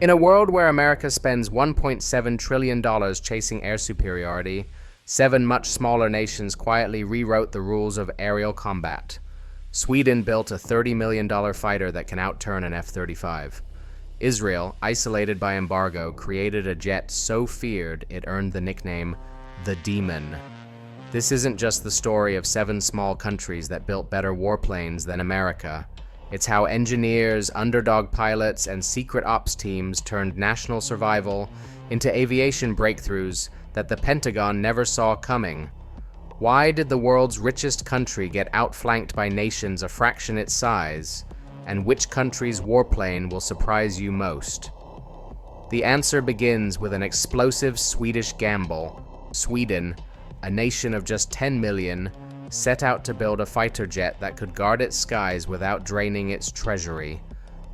In a world where America spends $1.7 trillion chasing air superiority, 7 much smaller nations quietly rewrote the rules of aerial combat. Sweden built a $30 million fighter that can outturn an F-35. Israel, isolated by embargo, created a jet so feared it earned the nickname the Demon. This isn't just the story of 7 small countries that built better warplanes than America. It's how engineers, underdog pilots, and secret ops teams turned national survival into aviation breakthroughs that the Pentagon never saw coming. Why did the world's richest country get outflanked by nations a fraction its size? And which country's warplane will surprise you most? The answer begins with an explosive Swedish gamble. Sweden, a nation of just 10 million, set out to build a fighter jet that could guard its skies without draining its treasury.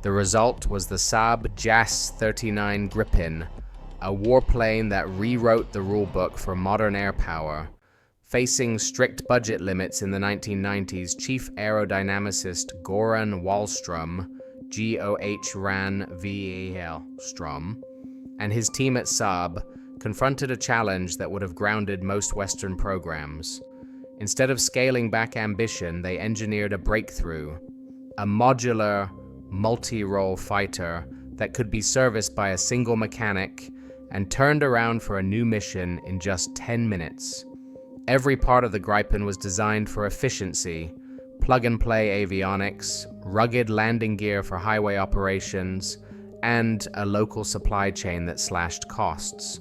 The result was the Saab JAS 39 Gripen, a warplane that rewrote the rulebook for modern air power. Facing strict budget limits in the 1990s, chief aerodynamicist Göran Wahlström, G-O-H-R-A-N-V-E-L-Strom, and his team at Saab confronted a challenge that would have grounded most Western programs. Instead of scaling back ambition, they engineered a breakthrough, a modular, multi-role fighter that could be serviced by a single mechanic and turned around for a new mission in just 10 minutes. Every part of the Gripen was designed for efficiency: plug-and-play avionics, rugged landing gear for highway operations, and a local supply chain that slashed costs.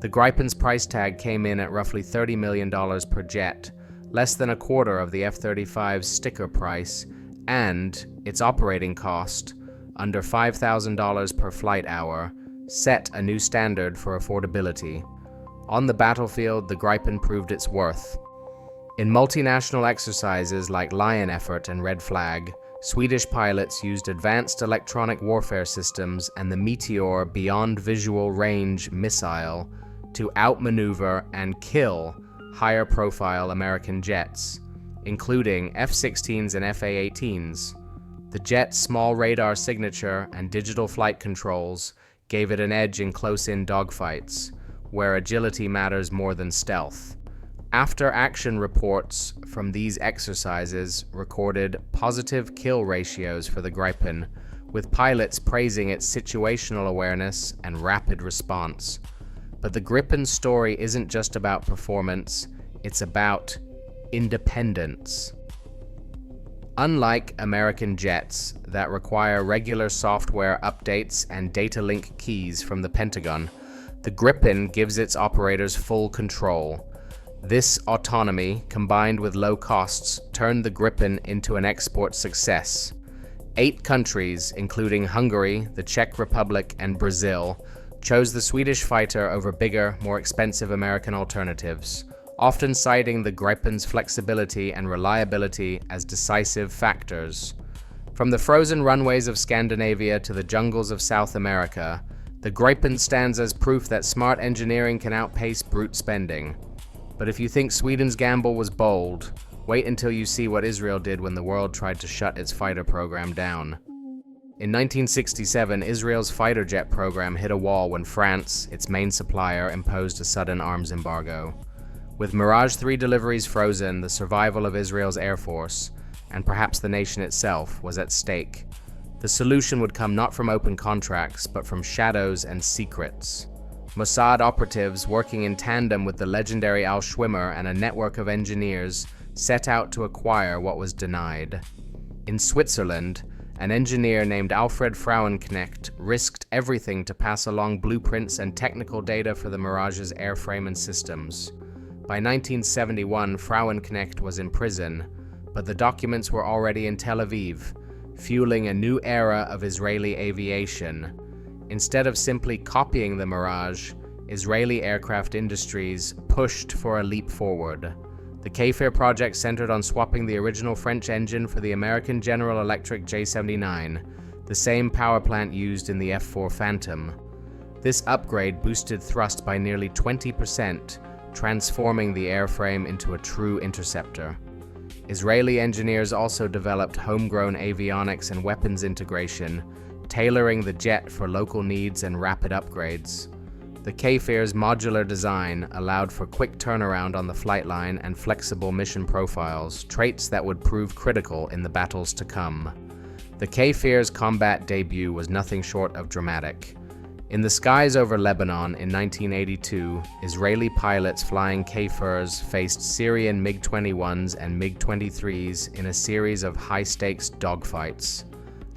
The Gripen's price tag came in at roughly $30 million per jet, less than a quarter of the F-35's sticker price, and its operating cost, under $5,000 per flight hour, set a new standard for affordability. On the battlefield, the Gripen proved its worth. In multinational exercises like Lion Effort and Red Flag, Swedish pilots used advanced electronic warfare systems and the Meteor beyond visual range missile to outmaneuver and kill higher-profile American jets, including F-16s and FA-18s. The jet's small radar signature and digital flight controls gave it an edge in close-in dogfights, where agility matters more than stealth. After-action reports from these exercises recorded positive kill ratios for the Gripen, with pilots praising its situational awareness and rapid response. But the Gripen's story isn't just about performance, it's about independence. Unlike American jets that require regular software updates and data link keys from the Pentagon, the Gripen gives its operators full control. This autonomy, combined with low costs, turned the Gripen into an export success. 8 countries, including Hungary, the Czech Republic, and Brazil, chose the Swedish fighter over bigger, more expensive American alternatives, often citing the Gripen's flexibility and reliability as decisive factors. From the frozen runways of Scandinavia to the jungles of South America, the Gripen stands as proof that smart engineering can outpace brute spending. But if you think Sweden's gamble was bold, wait until you see what Israel did when the world tried to shut its fighter program down. In 1967, Israel's fighter jet program hit a wall when France, its main supplier, imposed a sudden arms embargo. With Mirage 3 deliveries frozen, the survival of Israel's air force, and perhaps the nation itself, was at stake. The solution would come not from open contracts, but from shadows and secrets. Mossad operatives, working in tandem with the legendary Al Schwimmer and a network of engineers, set out to acquire what was denied. In Switzerland, an engineer named Alfred Frauenknecht risked everything to pass along blueprints and technical data for the Mirage's airframe and systems. By 1971, Frauenknecht was in prison, but the documents were already in Tel Aviv, fueling a new era of Israeli aviation. Instead of simply copying the Mirage, Israeli aircraft industries pushed for a leap forward. The Kfir project centered on swapping the original French engine for the American General Electric J79, the same power plant used in the F-4 Phantom. This upgrade boosted thrust by nearly 20%, transforming the airframe into a true interceptor. Israeli engineers also developed homegrown avionics and weapons integration, tailoring the jet for local needs and rapid upgrades. The Kfir's modular design allowed for quick turnaround on the flight line and flexible mission profiles, traits that would prove critical in the battles to come. The Kfir's combat debut was nothing short of dramatic. In the skies over Lebanon in 1982, Israeli pilots flying Kfirs faced Syrian MiG-21s and MiG-23s in a series of high-stakes dogfights.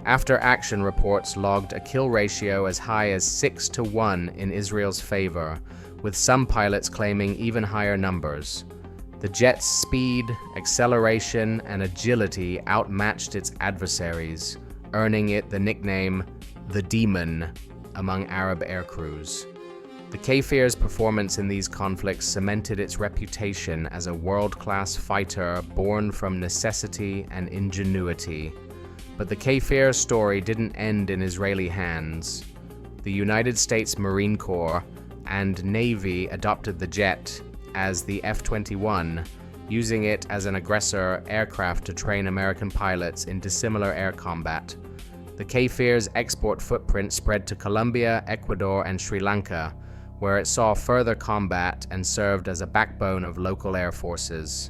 After-action reports logged a kill ratio as high as 6-1 in Israel's favor, with some pilots claiming even higher numbers. The jet's speed, acceleration, and agility outmatched its adversaries, earning it the nickname the Demon among Arab aircrews. The Kfir's performance in these conflicts cemented its reputation as a world-class fighter born from necessity and ingenuity. But the Kfir story didn't end in Israeli hands. The United States Marine Corps and Navy adopted the jet as the F-21, using it as an aggressor aircraft to train American pilots in dissimilar air combat. The Kfir's export footprint spread to Colombia, Ecuador, and Sri Lanka, where it saw further combat and served as a backbone of local air forces.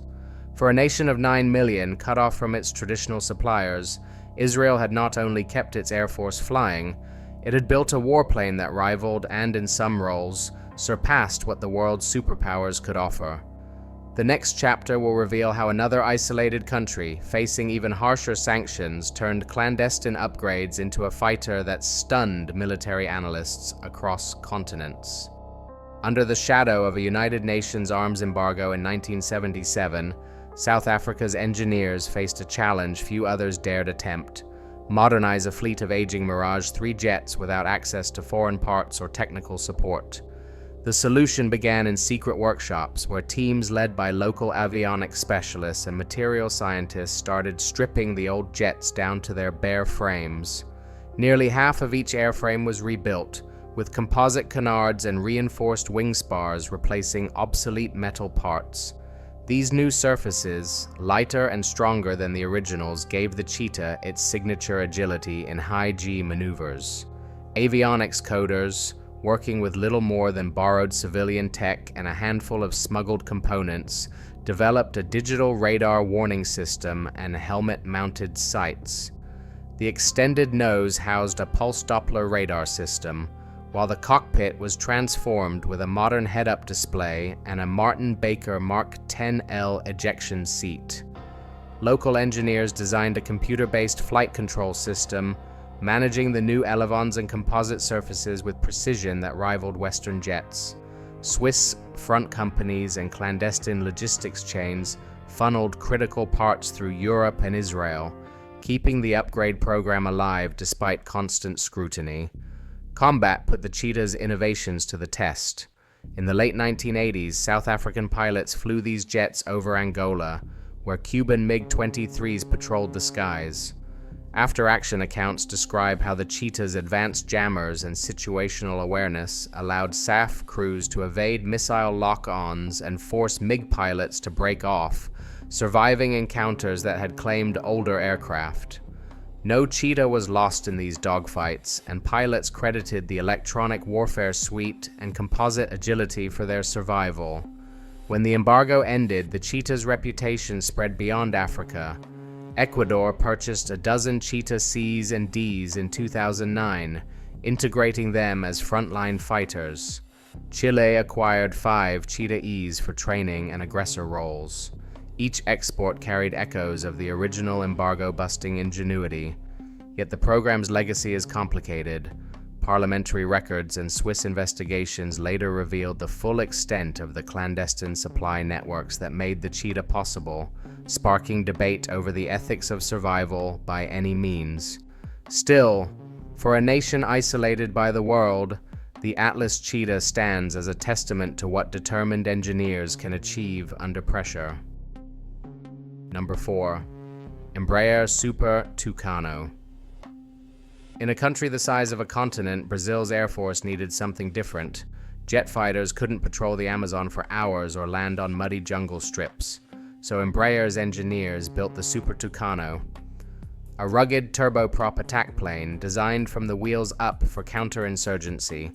For a nation of 9 million cut off from its traditional suppliers, Israel had not only kept its air force flying, it had built a warplane that rivaled and, in some roles, surpassed what the world's superpowers could offer. The next chapter will reveal how another isolated country, facing even harsher sanctions, turned clandestine upgrades into a fighter that stunned military analysts across continents. Under the shadow of a United Nations arms embargo in 1977, South Africa's engineers faced a challenge few others dared attempt: modernize a fleet of aging Mirage 3 jets without access to foreign parts or technical support. The solution began in secret workshops where teams led by local avionics specialists and material scientists started stripping the old jets down to their bare frames. Nearly half of each airframe was rebuilt, with composite canards and reinforced wing spars replacing obsolete metal parts. These new surfaces, lighter and stronger than the originals, gave the Cheetah its signature agility in high-G maneuvers. Avionics coders, working with little more than borrowed civilian tech and a handful of smuggled components, developed a digital radar warning system and helmet-mounted sights. The extended nose housed a pulse Doppler radar system, while the cockpit was transformed with a modern head-up display and a Martin Baker Mark 10L ejection seat. Local engineers designed a computer-based flight control system, managing the new elevons and composite surfaces with precision that rivaled Western jets. Swiss front companies and clandestine logistics chains funneled critical parts through Europe and Israel, keeping the upgrade program alive despite constant scrutiny. Combat put the Cheetah's innovations to the test. In the late 1980s, South African pilots flew these jets over Angola, where Cuban MiG-23s patrolled the skies. After-action accounts describe how the Cheetah's advanced jammers and situational awareness allowed SAF crews to evade missile lock-ons and force MiG pilots to break off, surviving encounters that had claimed older aircraft. No Cheetah was lost in these dogfights, and pilots credited the electronic warfare suite and composite agility for their survival. When the embargo ended, the Cheetah's reputation spread beyond Africa. Ecuador purchased a dozen Cheetah Cs and Ds in 2009, integrating them as frontline fighters. Chile acquired 5 Cheetah Es for training and aggressor roles. Each export carried echoes of the original embargo-busting ingenuity. Yet the program's legacy is complicated. Parliamentary records and Swiss investigations later revealed the full extent of the clandestine supply networks that made the Cheetah possible, sparking debate over the ethics of survival by any means. Still, for a nation isolated by the world, the Atlas Cheetah stands as a testament to what determined engineers can achieve under pressure. Number 4. Embraer Super Tucano. In a country the size of a continent, Brazil's Air Force needed something different. Jet fighters couldn't patrol the Amazon for hours or land on muddy jungle strips, so Embraer's engineers built the Super Tucano. a rugged turboprop attack plane designed from the wheels up for counterinsurgency.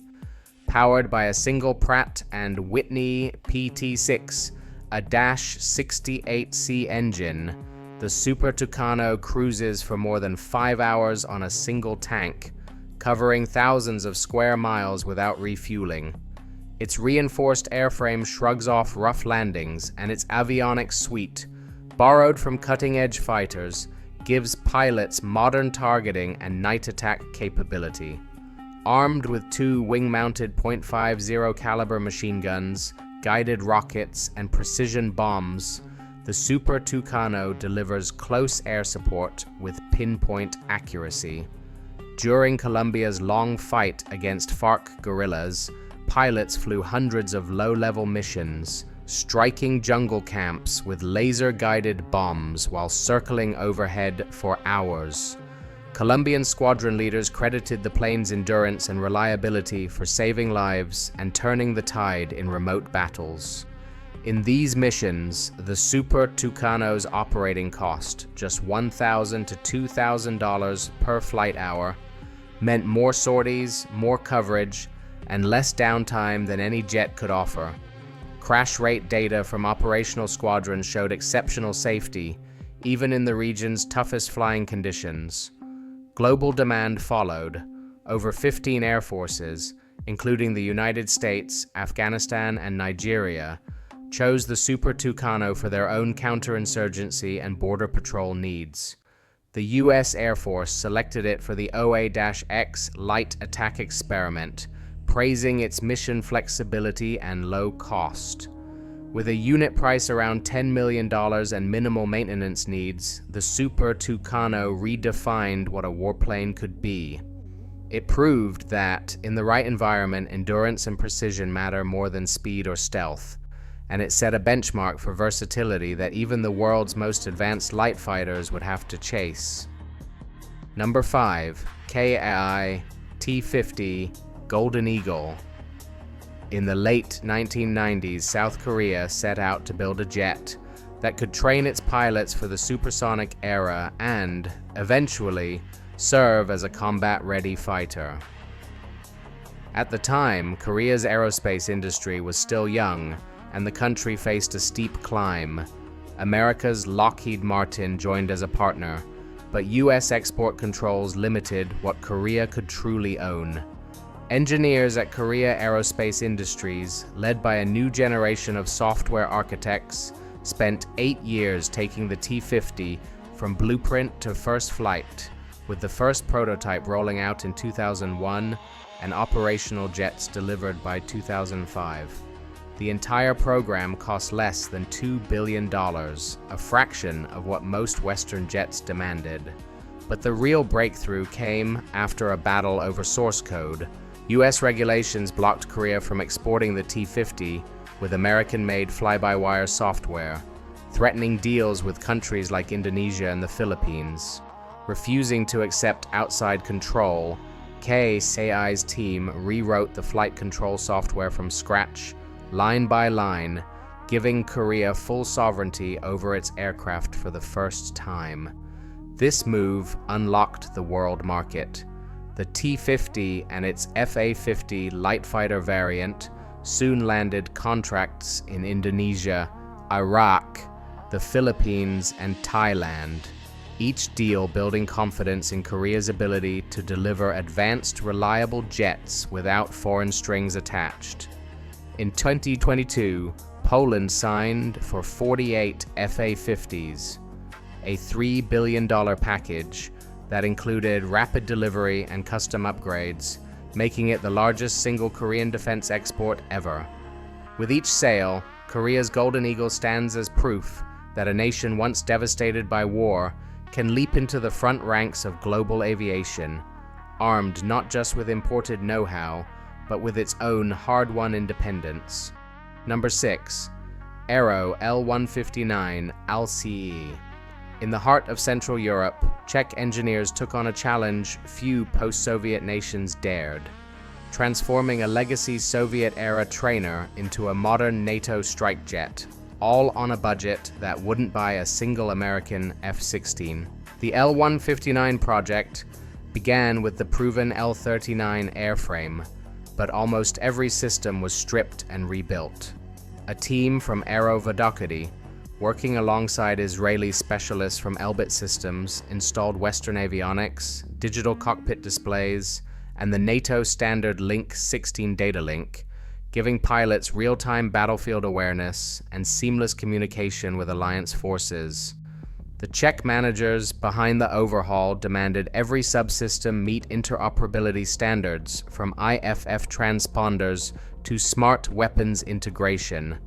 Powered by a single Pratt & Whitney PT-6, a -68C engine, the Super Tucano cruises for more than 5 hours on a single tank, covering thousands of square miles without refueling. Its reinforced airframe shrugs off rough landings, and its avionics suite, borrowed from cutting-edge fighters, gives pilots modern targeting and night attack capability. Armed with 2 wing-mounted .50 caliber machine guns, guided rockets, and precision bombs, the Super Tucano delivers close air support with pinpoint accuracy. During Colombia's long fight against FARC guerrillas, pilots flew hundreds of low-level missions, striking jungle camps with laser-guided bombs while circling overhead for hours. Colombian squadron leaders credited the plane's endurance and reliability for saving lives and turning the tide in remote battles. In these missions, the Super Tucano's operating cost, just $1,000 to $2,000 per flight hour, meant more sorties, more coverage, and less downtime than any jet could offer. Crash rate data from operational squadrons showed exceptional safety, even in the region's toughest flying conditions. Global demand followed. Over 15 air forces, including the United States, Afghanistan, and Nigeria, chose the Super Tucano for their own counterinsurgency and border patrol needs. The U.S. Air Force selected it for the OA-X light attack experiment, praising its mission flexibility and low cost. With a unit price around $10 million and minimal maintenance needs, the Super Tucano redefined what a warplane could be. It proved that, in the right environment, endurance and precision matter more than speed or stealth, and it set a benchmark for versatility that even the world's most advanced light fighters would have to chase. Number 5. IAI T-50 Golden Eagle. In the late 1990s, South Korea set out to build a jet that could train its pilots for the supersonic era and, eventually, serve as a combat-ready fighter. At the time, Korea's aerospace industry was still young, and the country faced a steep climb. America's Lockheed Martin joined as a partner, but U.S. export controls limited what Korea could truly own. Engineers at Korea Aerospace Industries, led by a new generation of software architects, spent 8 years taking the T-50 from blueprint to first flight, with the first prototype rolling out in 2001 and operational jets delivered by 2005. The entire program cost less than $2 billion, a fraction of what most Western jets demanded. But the real breakthrough came after a battle over source code. U.S. regulations blocked Korea from exporting the T-50 with American-made fly-by-wire software, threatening deals with countries like Indonesia and the Philippines. Refusing to accept outside control, IAI's team rewrote the flight control software from scratch, line by line, giving Korea full sovereignty over its aircraft for the first time. This move unlocked the world market. The T-50 and its FA-50 light fighter variant soon landed contracts in Indonesia, Iraq, the Philippines, and Thailand, each deal building confidence in Korea's ability to deliver advanced, reliable jets without foreign strings attached. In 2022, Poland signed for 48 FA-50s, a $3 billion package that included rapid delivery and custom upgrades, making it the largest single Korean defense export ever. With each sale, Korea's Golden Eagle stands as proof that a nation once devastated by war can leap into the front ranks of global aviation, armed not just with imported know-how, but with its own hard-won independence. Number 6. Aero L-159 ALCE. In the heart of Central Europe, Czech engineers took on a challenge few post-Soviet nations dared, transforming a legacy Soviet-era trainer into a modern NATO strike jet, all on a budget that wouldn't buy a single American F-16. The L-159 project began with the proven L-39 airframe, but almost every system was stripped and rebuilt. A team from Aero Vodokady, working alongside Israeli specialists from Elbit Systems, installed Western avionics, digital cockpit displays, and the NATO standard Link 16 data link, giving pilots real-time battlefield awareness and seamless communication with alliance forces. The Czech managers behind the overhaul demanded every subsystem meet interoperability standards, from IFF transponders to smart weapons integration.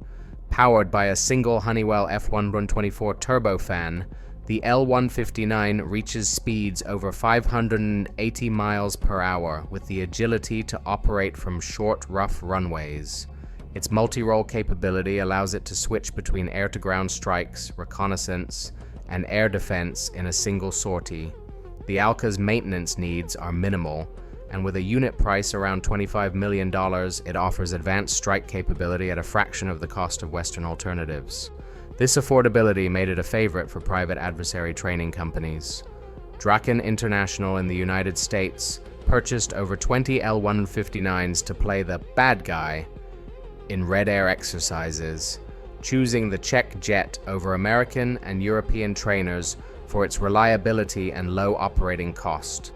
Powered by a single Honeywell F-124 turbofan, the L-159 reaches speeds over 580 miles per hour with the agility to operate from short, rough runways. Its multi-role capability allows it to switch between air-to-ground strikes, reconnaissance, and air defense in a single sortie. The Alca's maintenance needs are minimal, and with a unit price around $25 million, it offers advanced strike capability at a fraction of the cost of Western alternatives. This affordability made it a favorite for private adversary training companies. Draken International in the United States purchased over 20 L-159s to play the bad guy in Red Air exercises, choosing the Czech jet over American and European trainers for its reliability and low operating cost.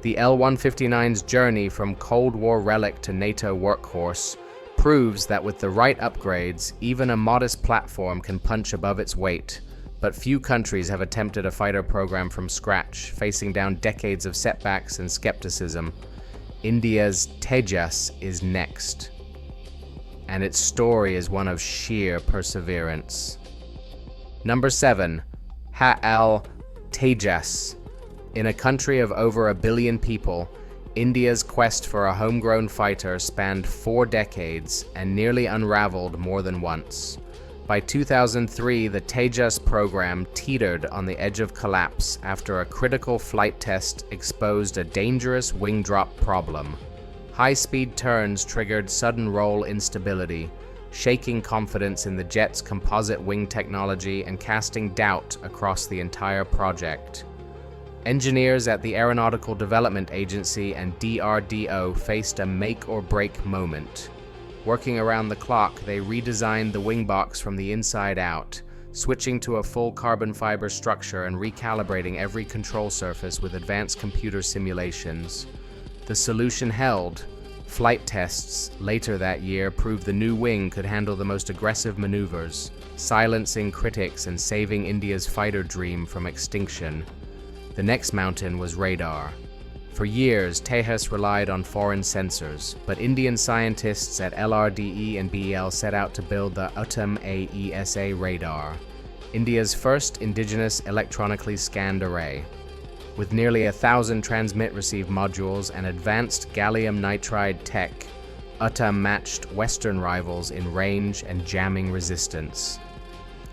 The L-159's journey from Cold War relic to NATO workhorse proves that with the right upgrades, even a modest platform can punch above its weight, but few countries have attempted a fighter program from scratch, facing down decades of setbacks and skepticism. India's Tejas is next, and its story is one of sheer perseverance. Number 7. HAL Tejas. In a country of over 1 billion people, India's quest for a homegrown fighter spanned 4 decades and nearly unraveled more than once. By 2003, the Tejas program teetered on the edge of collapse after a critical flight test exposed a dangerous wing drop problem. High-speed turns triggered sudden roll instability, shaking confidence in the jet's composite wing technology and casting doubt across the entire project. Engineers at the Aeronautical Development Agency and DRDO faced a make-or-break moment. Working around the clock, they redesigned the wing box from the inside out, switching to a full carbon fiber structure and recalibrating every control surface with advanced computer simulations. The solution held. Flight tests later that year proved the new wing could handle the most aggressive maneuvers, silencing critics and saving India's fighter dream from extinction. The next mountain was radar. For years, Tejas relied on foreign sensors, but Indian scientists at LRDE and BEL set out to build the Uttam AESA radar, India's first indigenous electronically scanned array. With nearly 1,000 transmit-receive modules and advanced gallium nitride tech, Uttam matched Western rivals in range and jamming resistance.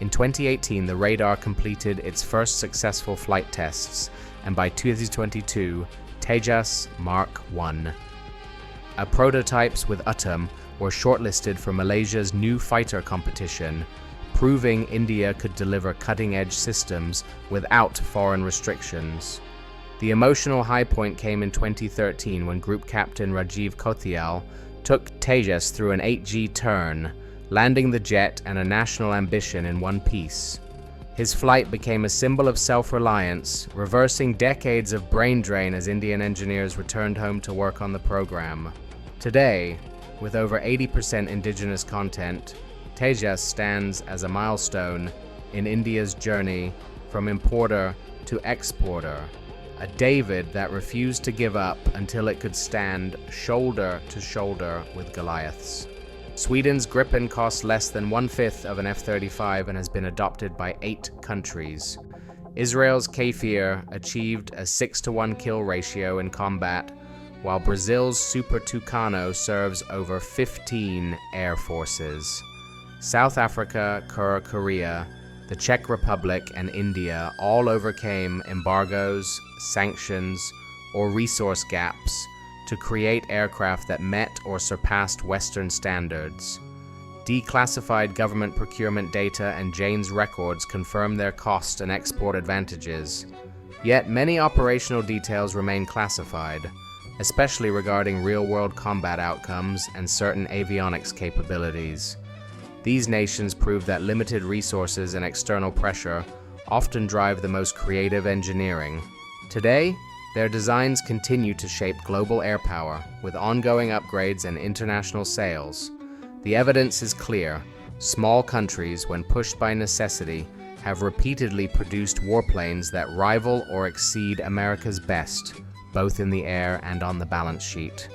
In 2018, the radar completed its first successful flight tests, and by 2022, Tejas Mark I. Prototypes with Uttam were shortlisted for Malaysia's new fighter competition, proving India could deliver cutting-edge systems without foreign restrictions. The emotional high point came in 2013 when Group Captain Rajiv Kothial took Tejas through an 8G turn, landing the jet and a national ambition in one piece. His flight became a symbol of self-reliance, reversing decades of brain drain as Indian engineers returned home to work on the program. Today, with over 80% indigenous content, Tejas stands as a milestone in India's journey from importer to exporter, a David that refused to give up until it could stand shoulder to shoulder with Goliaths. Sweden's Gripen costs less than 1/5 of an F-35 and has been adopted by 8 countries. Israel's Kfir achieved a 6-to-1 kill ratio in combat, while Brazil's Super Tucano serves over 15 air forces. South Africa, Korea, the Czech Republic, and India all overcame embargoes, sanctions, or resource gaps to create aircraft that met or surpassed Western standards. Declassified government procurement data and Jane's records confirm their cost and export advantages. Yet many operational details remain classified, especially regarding real-world combat outcomes and certain avionics capabilities. These nations prove that limited resources and external pressure often drive the most creative engineering. Today, their designs continue to shape global air power with ongoing upgrades and international sales. The evidence is clear. Small countries, when pushed by necessity, have repeatedly produced warplanes that rival or exceed America's best, both in the air and on the balance sheet.